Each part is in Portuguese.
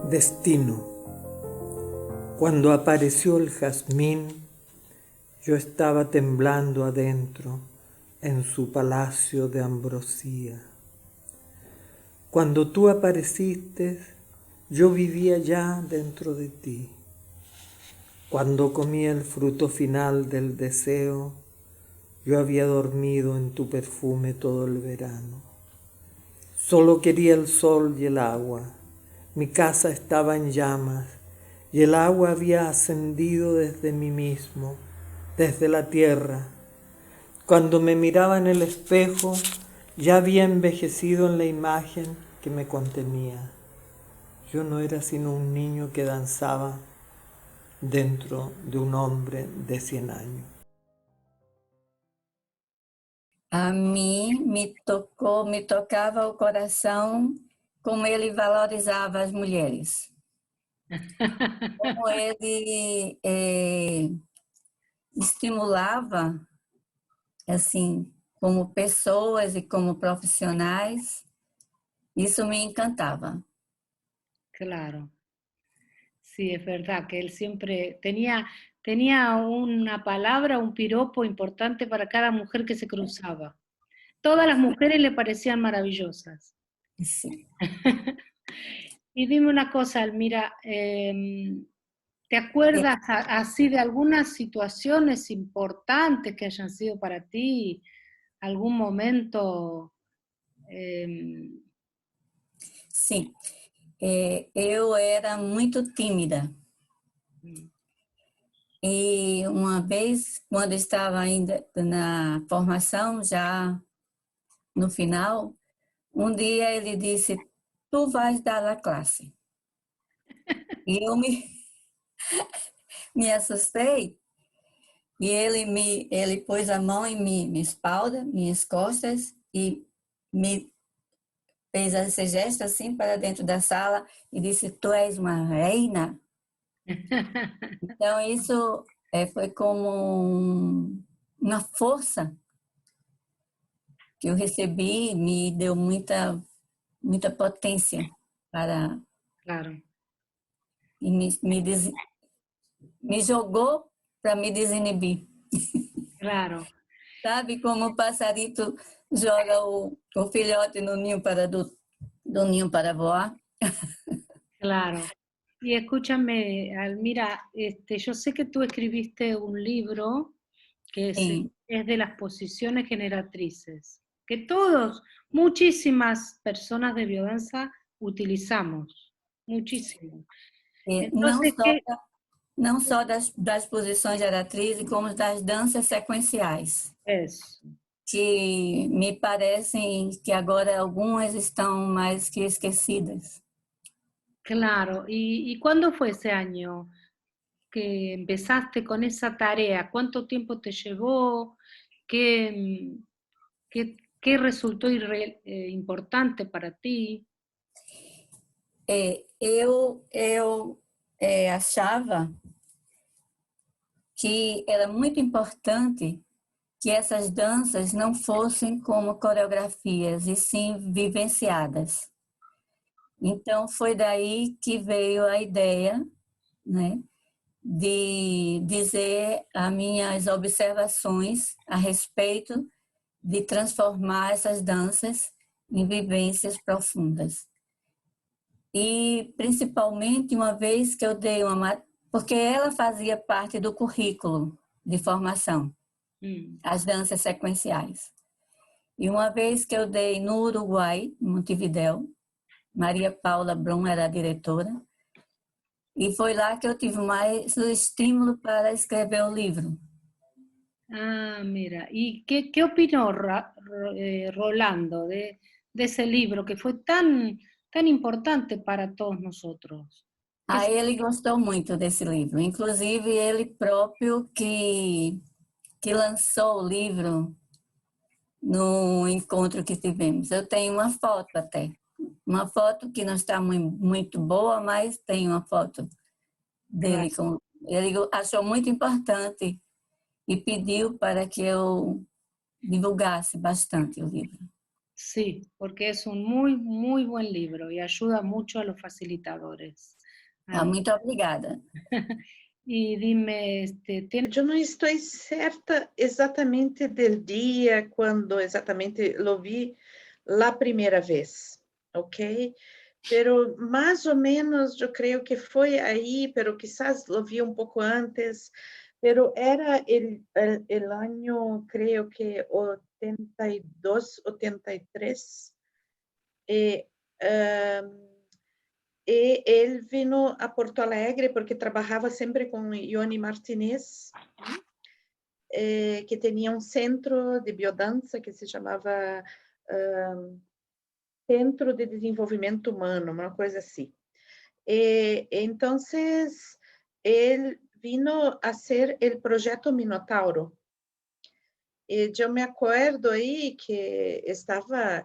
Destino. Cuando apareció el jazmín, yo estaba temblando adentro en su palacio de ambrosía. Cuando tú apareciste, yo vivía ya dentro de ti. Cuando comí el fruto final del deseo, yo había dormido en tu perfume todo el verano. Solo quería el sol y el agua. Mi casa estaba en llamas y el agua había ascendido desde mí mismo, desde la tierra. Cuando me miraba en el espejo, ya había envejecido en la imagen que me contenía. Yo no era sino un niño que danzaba dentro de un hombre de 100 años. A mim me tocava o coração como ele valorizava as mulheres. Como ele estimulava, assim, como pessoas e como profissionais, isso me encantava. Claro, sí, es verdad que él siempre tenía una palabra, un piropo importante para cada mujer que se cruzaba. Todas las mujeres le parecían maravillosas. Sim. Y dime una cosa, Almira, ¿te acuerdas así de algunas situaciones importantes que hayan sido para ti? ¿Algún momento? Sim, eu era muito tímida. E uma vez, quando estava ainda na formação, já no final, um dia ele disse, tu vais dar a classe. E eu me assustei, e ele pôs a mão em minha espalda, minhas costas, e me fez esse gesto assim para dentro da sala e disse, tu és uma reina. Então isso foi como uma força que eu recebi, me deu muita potência para... Claro. E me jogou para me desinibir. Claro. Sabe como o passarito joga o filhote no ninho do ninho para voar? Claro. Y escúchame, Almira, yo sé que tú escribiste un libro que es de las posiciones generatrices, que todos, muchísimas personas de biodanza utilizamos, muchísimo. Entonces, não só das posições geratrizes, como das danças sequenciais. Isso. Que me parecem que agora algumas estão mais que esquecidas. Claro, ¿y cuándo fue ese año que empezaste con esa tarea? ¿Cuánto tiempo te llevó? ¿Qué resultó importante para ti? Eu achava que era muito importante que essas danças não fossem como coreografias, e sim vivenciadas. Então, foi daí que veio a ideia, né, de dizer as minhas observações a respeito de transformar essas danças em vivências profundas. E, principalmente, uma vez que eu dei porque ela fazia parte do currículo de formação, as danças sequenciais. E uma vez que eu dei no Uruguai, em Montevidéu, Maria Paula Brum era a diretora, e foi lá que eu tive mais o estímulo para escrever o livro. Ah, mira, ¿y qué opinó Rolando de ese libro que fue tan importante para todos nosotros? Ele gostou muito desse livro, inclusive ele próprio que lançou o livro no encontro que tivemos. Eu tenho uma foto até, uma foto que não está muito boa, mas tem uma foto dele. Ele achou muito importante e pediu para que eu divulgasse bastante o livro. Sí, porque es un muy, muy buen libro y ayuda mucho a los facilitadores. Muito obrigada. Y dime, Eu não estou certa exatamente do dia quando exatamente lo vi la primeira vez, ok? Pero mais ou menos eu creio que foi aí, pero quizás lo vi um pouco antes, pero era el año, creio que 82, 83, e, e ele vino a Porto Alegre porque trabalhava sempre com Ione Martinez, que tinha um centro de biodança que se chamava Centro de Desenvolvimento Humano, uma coisa assim. Então, ele vino a ser o projeto Minotauro. E eu me acordo aí que estava,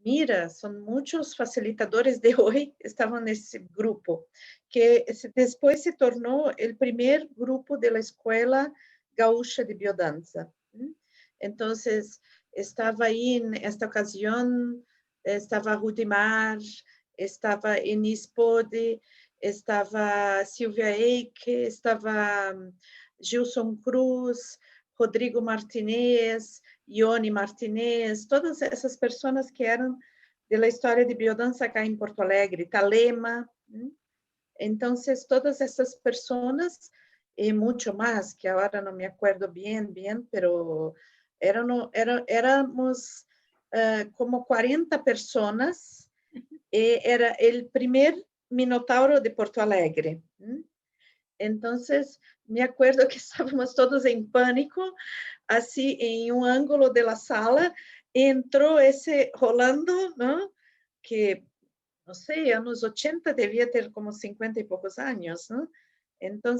mira, são muitos facilitadores de hoje estavam nesse grupo, que depois se tornou o primeiro grupo da Escola Gaúcha de Biodança. Então, estava aí, nesta ocasião, estava Rudimar, estava Enis Pode, estava Silvia Eike, estava Gilson Cruz, Rodrigo Martinez, Ione Martinez, todas essas pessoas que eram da história de biodança aqui em Porto Alegre, Talema. Então, todas essas pessoas, e muito mais, que agora não me acordo bem, pero éramos como 40 pessoas, e era o primeiro Minotauro de Porto Alegre. Então, me acordo que estávamos todos em pânico, assim, em um ângulo da sala, entrou esse Rolando, não? Que, não sei, anos 80, devia ter como 50 e poucos anos, não? Então,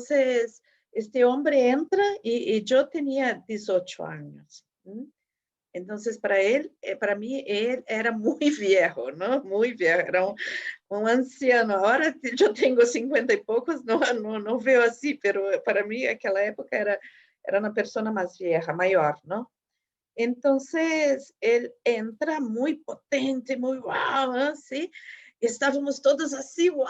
este homem entra e eu tinha 18 anos. Então, para mim, ele era muito velho, não? Muito velho, era um anciano. Agora eu tenho 50 e poucos, não vejo assim, mas para mim, naquela época, era uma pessoa mais velha, maior, não? Então, ele entra muito potente, muito uau, assim. Estávamos todos assim, uau,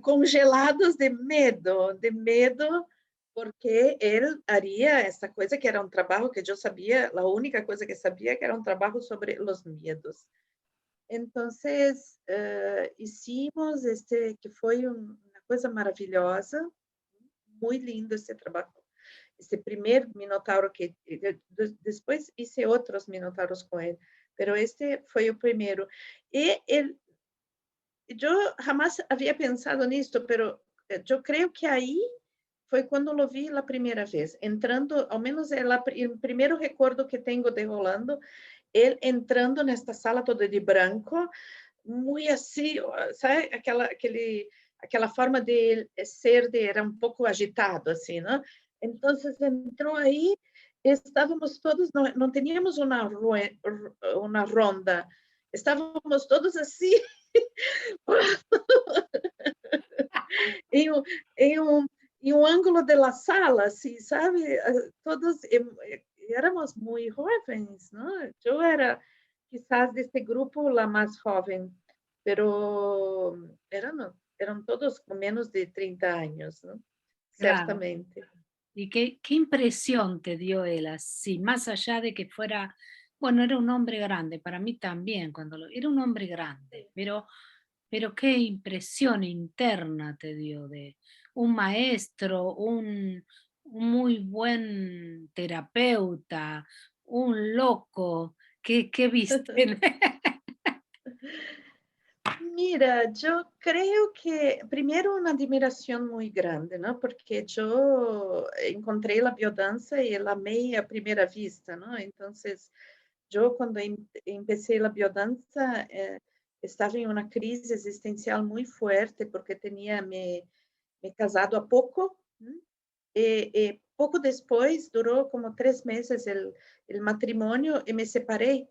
congelados de medo, porque ele faria essa coisa que era um trabalho que eu sabia, a única coisa que sabia que era um trabalho sobre os medos. Então, hicimos que foi uma coisa maravilhosa, muito lindo esse trabalho. Esse primeiro Minotauro que depois hice outros Minotauros com ele, mas este foi o primeiro. E eu jamais havia pensado nisso, mas eu creio que aí foi quando lo vi a primeira vez, entrando, ao menos o primeiro recordo que tenho de Rolando, ele entrando nesta sala toda de branco, muito assim, sabe, aquela forma de ser, era um pouco agitado, assim, não? Então, entrou aí, estávamos todos, não tínhamos uma ronda, estávamos todos assim, em um ângulo da sala, assim, sabe? Todos éramos muito jovens, não? Eu era, quizás, desse grupo, a mais jovem, pero eram todos com menos de 30 anos, ¿no? Claro. Certamente. ¿Y qué impresión te dio él así, más allá de que fuera, bueno, era un hombre grande, para mí también, era un hombre grande, pero qué impresión interna te dio de un maestro, un muy buen terapeuta, un loco, ¿qué viste? Mira, eu creio que, primeiro, uma admiração muito grande, não? Porque eu encontrei a biodança e ela amei à primeira vista, não? Então, eu, quando empecé a biodança, estava em uma crise existencial muito forte, porque tinha me casado há pouco, né? E pouco depois, durou como 3 meses o matrimônio e me separei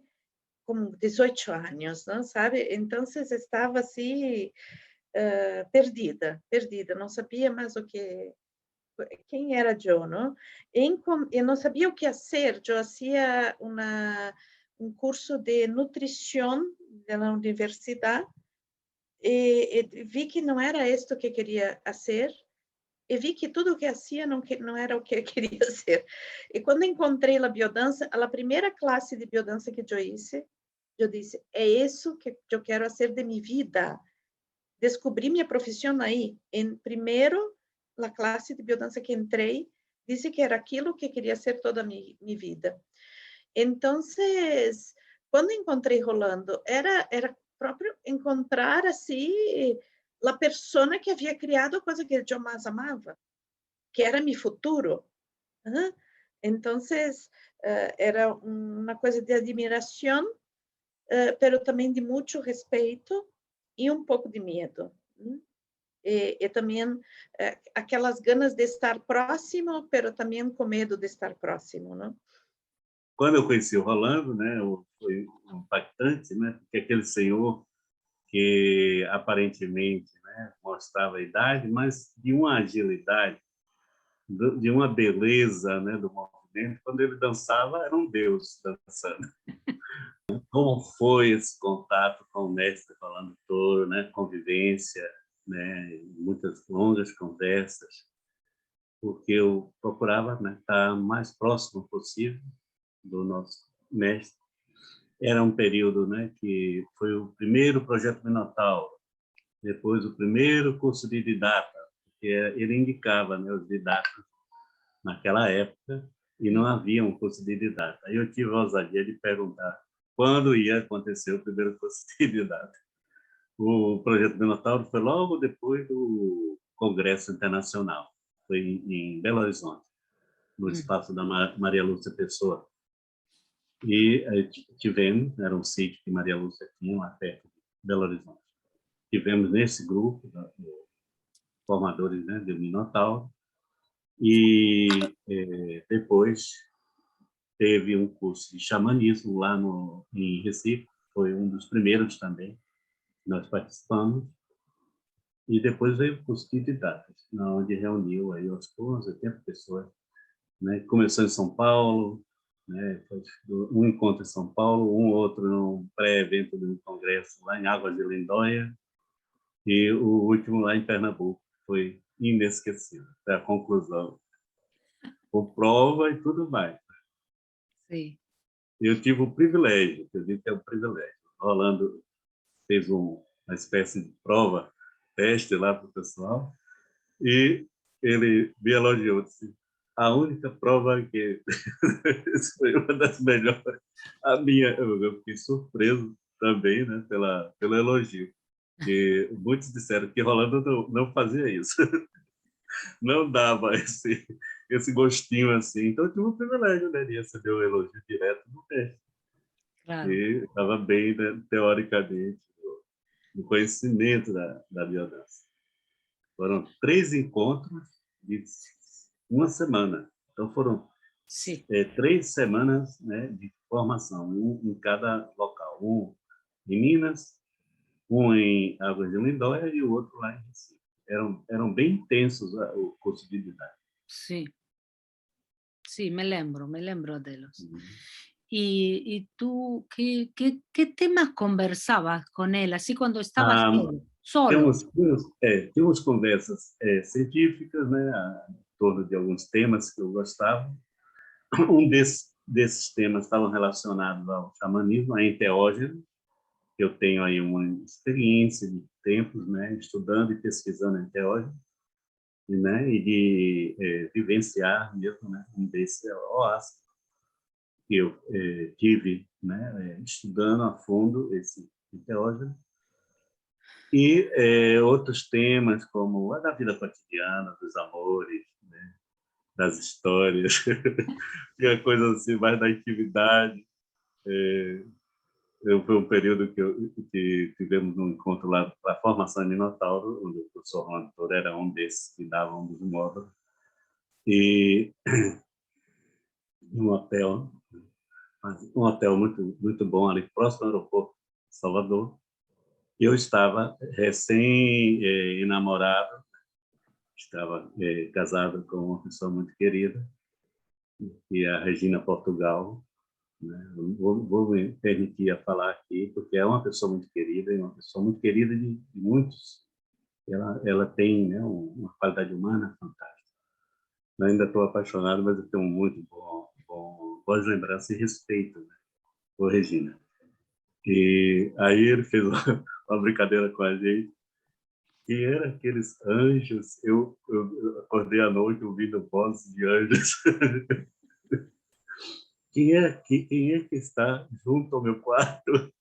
com 18 anos, não sabe? Então, estava assim, perdida, não sabia mais quem era eu, não? Eu não sabia o que fazer, eu fazia um curso de nutrição na universidade, vi que não era isto que queria fazer, e vi que tudo o que fazia não era o que eu queria ser. E quando encontrei a biodança, a primeira classe de biodança que eu disse, é isso que eu quero fazer de minha vida. Descobri minha profissão aí. Primeiro, a classe de biodança que entrei, disse que era aquilo que queria ser toda a minha vida. Então, quando encontrei Rolando, era próprio encontrar assim a pessoa que havia criado a coisa que eu mais amava, que era meu futuro. Então, era uma coisa de admiração, pero também de muito respeito e pouco de medo. E também aquelas ganas de estar próximo, pero também com medo de estar próximo, não? Quando eu conheci o Rolando, né, foi impactante, né, porque aquele senhor que aparentemente, né, mostrava a idade, mas de uma agilidade, de uma beleza, né, do movimento. Quando ele dançava, era um deus dançando. Como foi esse contato com o mestre Rolando Toro, né, convivência, né, muitas longas conversas, porque eu procurava, né, estar mais próximo possível do nosso mestre. Era um período, né, que foi o primeiro projeto Minotauro, depois o primeiro curso de didata, que ele indicava, né, os didatas naquela época, e não havia um curso de didata. Aí eu tive a ousadia de perguntar quando ia acontecer o primeiro curso de didata. O projeto Minotauro foi logo depois do Congresso Internacional, foi em Belo Horizonte, no espaço da Maria Lúcia Pessoa. E tivemos, era um sítio que Maria Lúcia tinha lá perto de Belo Horizonte. Tivemos nesse grupo, formadores, né, do Minotauro, e depois teve um curso de xamanismo lá em Recife, foi um dos primeiros também, nós participamos, e depois veio o curso de didatas, onde reuniu aí aos 80 pessoas, né? Começou em São Paulo, né? Um encontro em São Paulo, um outro num pré-evento de um congresso lá em Águas de Lindóia, e o último lá em Pernambuco. Foi inesquecível, foi a conclusão, com prova e tudo mais. Sim. Eu tive o privilégio, eu digo que é um privilégio. Rolando fez uma espécie de prova, teste lá para o pessoal, e ele me elogiou, disse, a única prova que foi uma das melhores. A minha, eu fiquei surpreso também, né, pelo elogio. Que muitos disseram que Rolando não fazia isso, não dava esse gostinho assim. Então eu tive o privilégio, né, de receber o elogio direto do teste. Claro. E estava bem, né, teoricamente, no conhecimento da biodança. Foram 3 encontros de uma semana. Então, foram 3 semanas, né, de formação, um em cada local. Um em Minas, um em Águas de Lindóia e o outro lá em Recife. Eram bem intensos o curso de didática. Sí, sí, me lembro deles. ¿Y tú qué temas conversabas con él, así cuando estabas solo? Tínhamos conversas científicas, né, em torno de alguns temas que eu gostava. Um desses temas estavam relacionados ao xamanismo, a enteógeno. Eu tenho aí uma experiência de tempos, né, estudando e pesquisando enteógeno, né, e de vivenciar mesmo, né, um desse oásis que eu tive, né, estudando a fundo esse enteógeno. E outros temas como a da vida cotidiana, dos amores, né, das histórias, e a coisa assim mais da intimidade. Foi um período que tivemos um encontro lá para a formação de Minotauro, onde o professor Rolando Toro era um desses que dava um dos módulos, e um hotel muito, muito bom ali próximo ao aeroporto de Salvador. Eu estava recém-enamorado, estava casado com uma pessoa muito querida, que é a Regina Portugal, né? Vou me permitir a falar aqui, porque é uma pessoa muito querida, e uma pessoa muito querida de muitos. Ela tem, né, uma qualidade humana fantástica. Eu ainda estou apaixonado, mas eu tenho muito boas lembranças e respeito, né, por Regina. E aí ele fez uma brincadeira com a gente, que era aqueles anjos. Eu acordei à noite ouvindo vozes de anjos. Quem é que está junto ao meu quarto?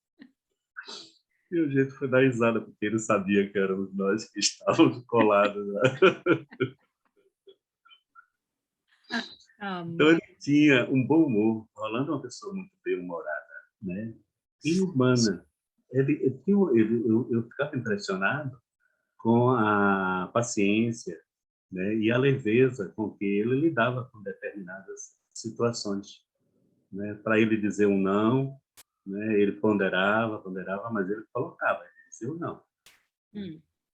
E o jeito foi dar risada, porque ele sabia que éramos nós que estávamos colados lá. Então ele tinha um bom humor. Rolando é uma pessoa muito bem-humorada, né? E humana. Eu ficava impressionado com a paciência, né, e a leveza com que ele lidava com determinadas situações, né? Para ele dizer um não, né, ele ponderava, mas ele colocava, ele dizia um não.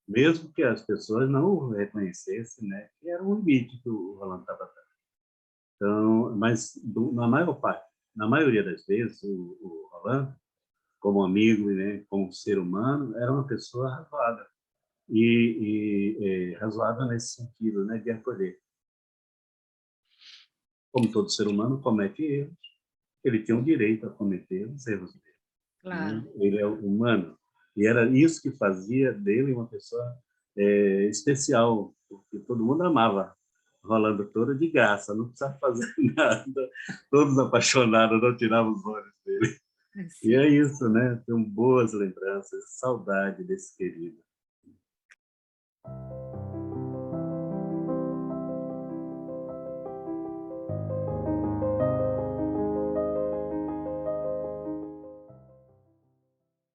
Mesmo que as pessoas não o reconhecessem, né, que era um limite que o Rolando estava dando. Então, mas na maioria das vezes, o Rolando, como amigo, né, como ser humano, era uma pessoa razoável. Razoável nesse sentido, né, de acolher. Como todo ser humano comete erros, ele tem o direito a cometer os erros dele. Claro. Né? Ele é humano. E era isso que fazia dele uma pessoa especial, porque todo mundo amava. Rolando todo de graça, não precisava fazer nada. Todos apaixonados, não tiravam os olhos dele. Sim. E é isso, né? Tenho boas lembranças, saudade desse querido.